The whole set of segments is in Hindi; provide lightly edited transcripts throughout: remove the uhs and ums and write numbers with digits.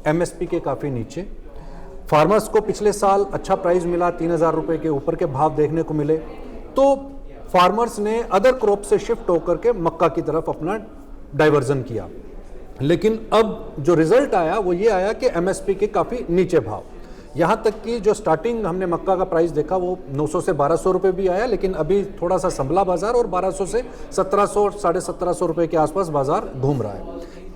एमएसपी के काफ़ी नीचे। फार्मर्स को पिछले साल अच्छा प्राइस मिला, 3,000 रुपये के ऊपर के भाव देखने को मिले, तो फार्मर्स ने अदर क्रॉप से शिफ्ट होकर के मक्का की तरफ अपना डाइवर्जन किया। लेकिन अब जो रिजल्ट आया वो ये आया कि एमएसपी के काफ़ी नीचे भाव, यहाँ तक कि जो स्टार्टिंग हमने मक्का का प्राइस देखा वो 900 से 1200 रुपये भी आया, लेकिन अभी थोड़ा सा संभला बाजार और 1200 से 1700 1750 रुपये के आसपास बाजार घूम रहा है।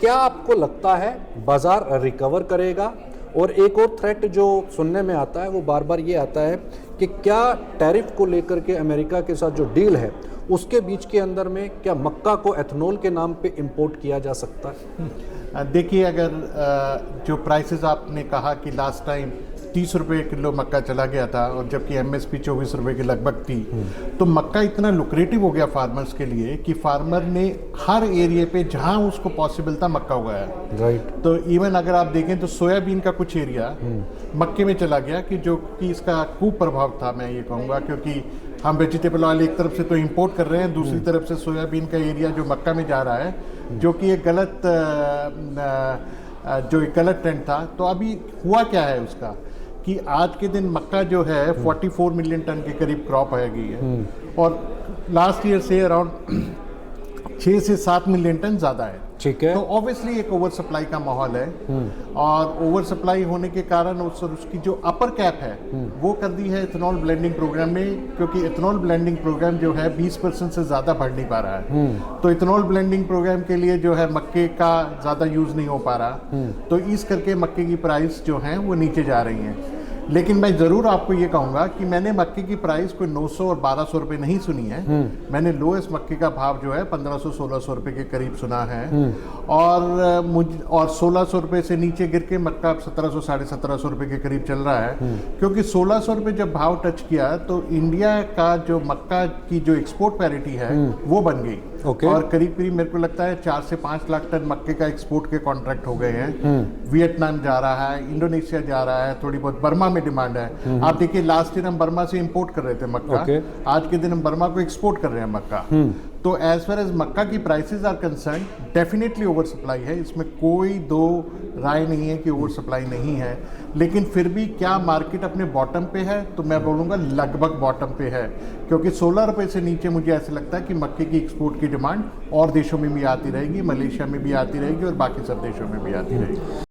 क्या आपको लगता है बाजार रिकवर करेगा? और एक और थ्रेट जो सुनने में आता है वो बार बार ये आता है कि क्या टैरिफ को लेकर के अमेरिका के साथ जो डील है उसके बीच के अंदर में क्या मक्का को एथनॉल के नाम पे इंपोर्ट किया जा सकता है? देखिए, अगर जो प्राइसेस आपने कहा कि लास्ट टाइम 30 रुपये किलो मक्का चला गया था और जबकि एमएसपी 24 रुपये के लगभग थी, तो मक्का इतना लुक्रेटिव हो गया फार्मर्स के लिए कि फार्मर ने हर एरिया पे जहां उसको पॉसिबल था मक्का उगाया। राइट। तो इवन अगर आप देखें तो सोयाबीन का कुछ एरिया मक्के में चला गया, कि जो कि इसका कुप्रभाव था मैं ये कहूँगा, क्योंकि हम वेजिटेबल ऑयल एक तरफ से तो इंपोर्ट कर रहे हैं, दूसरी तरफ से सोयाबीन का एरिया जो मक्का में जा रहा है, जो कि एक गलत ट्रेंड था। तो अभी हुआ क्या है उसका कि आज के दिन मक्का जो है 44 मिलियन टन के करीब क्रॉप आ गई है और लास्ट ईयर से अराउंड 6 से 7 मिलियन टन ज़्यादा है। ठीक है। तो ऑब्वियसली एक ओवर सप्लाई का माहौल है और ओवर सप्लाई होने के कारण उसकी जो अपर कैप है वो कर दी है इथेनॉल ब्लेंडिंग प्रोग्राम में, क्योंकि इथेनॉल ब्लेंडिंग प्रोग्राम जो है 20% से ज़्यादा बढ़ नहीं पा रहा है। तो इथेनॉल ब्लेंडिंग प्रोग्राम के लिए जो है मक्के का ज़्यादा यूज़ नहीं हो पा रहा, तो इस करके मक्के की प्राइस जो है वो नीचे जा रही हैं। लेकिन मैं ज़रूर आपको ये कहूँगा कि मैंने मक्के की प्राइस कोई 900 और 1200 रुपये नहीं सुनी है। मैंने लोएस्ट मक्के का भाव जो है 1500-1600 रुपये के करीब सुना है और 1600 रुपये से नीचे गिर के मक्का 1700-1750 रुपये के करीब चल रहा है, क्योंकि 1600 रुपये जब भाव टच किया तो इंडिया का जो मक्का की जो एक्सपोर्ट पैरिटी है वो बन गई। और करीब करीब मेरे को लगता है 4 से 5 लाख टन मक्के का एक्सपोर्ट के कॉन्ट्रैक्ट हो गए हैं। वियतनाम जा रहा है, इंडोनेशिया जा रहा है, थोड़ी बहुत बर्मा में डिमांड है। आप देखिए लास्ट ईयर हम बर्मा से इंपोर्ट कर रहे थे मक्का, आज के दिन हम बर्मा को एक्सपोर्ट कर रहे हैं मक्का। तो एज फार एज मक्का की prices are concern, definitely over supply है, इसमें कोई दो राय नहीं है कि ओवर सप्लाई नहीं है। लेकिन फिर भी क्या मार्केट अपने बॉटम पे है? तो मैं बोलूँगा लगभग बॉटम पे है, क्योंकि 16 रुपये से नीचे मुझे ऐसा लगता है कि मक्के की एक्सपोर्ट की डिमांड और देशों में भी आती रहेगी, मलेशिया में भी आती रहेगी और बाकी सब देशों में भी आती रहेगी।